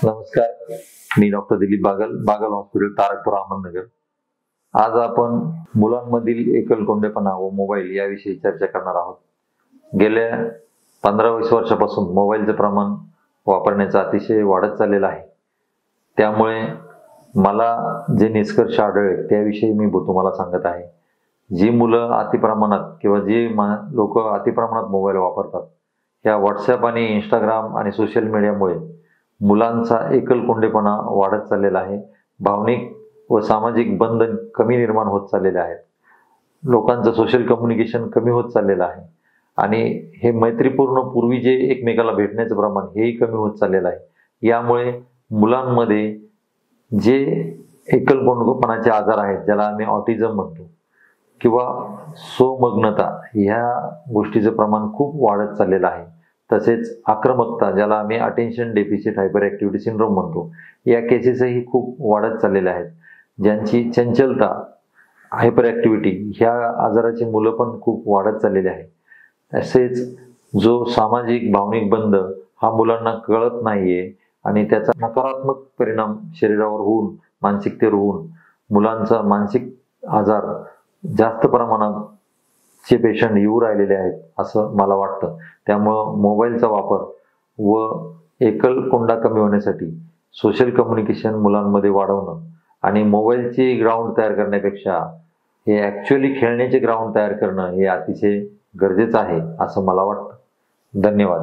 नमस्कार, मी doctor Dilip Bagal, Bagal hospital, Tarakpur, Ahmednagar. आज आपण मुलांमधील एकलकोंडेपणा व मोबाईल याविषयी चर्चा करणार आहोत. गेल्या 15-20 वर्षापासून मोबाईलचे प्रमाण वापरण्याचं अतिशय वाढत चाललेलं आहे. त्यामुळे मला जे निष्कर्ष आढळले त्याविषयी मी तुम्हाला सांगत आहे. जी मुलं अतिप्रमाणात किंवा जी लोक अतिप्रमाणात मोबाईल वापरतात, ह्या व्हॉट्सॲप आणि इंस्टाग्राम आणि सोशल मीडियामुळे मुलांचा एकलकोंडेपणा वाढत चाललेला आहे. भावनिक व सामाजिक बंधन कमी निर्माण होत चाललेले आहेत. लोकांचं सोशल कम्युनिकेशन कमी होत चाललेलं आहे आणि हे मैत्रीपूर्ण पूर्वी जे एकमेकाला भेटण्याचं प्रमाण हेही कमी होत चाललेलं आहे. यामुळे मुलांमध्ये जे एकलकोंडेपणाचे आजार आहेत, ज्याला आम्ही ऑटिझम म्हणतो, किंवा स्वमग्नता, ह्या गोष्टीचं प्रमाण खूप वाढत चाललेलं आहे. तसेच आक्रमकता, ज्याला आम्ही attention deficit hyper activity syndrome म्हणतो, या केसेसही खूप वाढत चाललेल्या आहेत. ज्यांची चंचलता, हायपर ॲक्टिव्हिटी ह्या आजाराची मुलं पण खूप वाढत चाललेली आहे. तसेच जो सामाजिक भावनिक बंध हा मुलांना कळत नाहीये आणि त्याचा नकारात्मक परिणाम शरीरावर होऊन, मानसिकतेवर होऊन मुलांचा मानसिक आजार जास्त प्रमाणात चे पेशंट येऊ राहिलेले आहेत असं मला वाटतं. त्यामुळं मोबाईलचा वापर व एकलकोंडा कमी होण्यासाठी सोशल कम्युनिकेशन मुलांमध्ये वाढवणं आणि मोबाईलचे ग्राउंड तयार करण्यापेक्षा हे ॲक्च्युअली खेळण्याचे ग्राउंड तयार करणं हे अतिशय गरजेचं आहे असं मला वाटतं. धन्यवाद.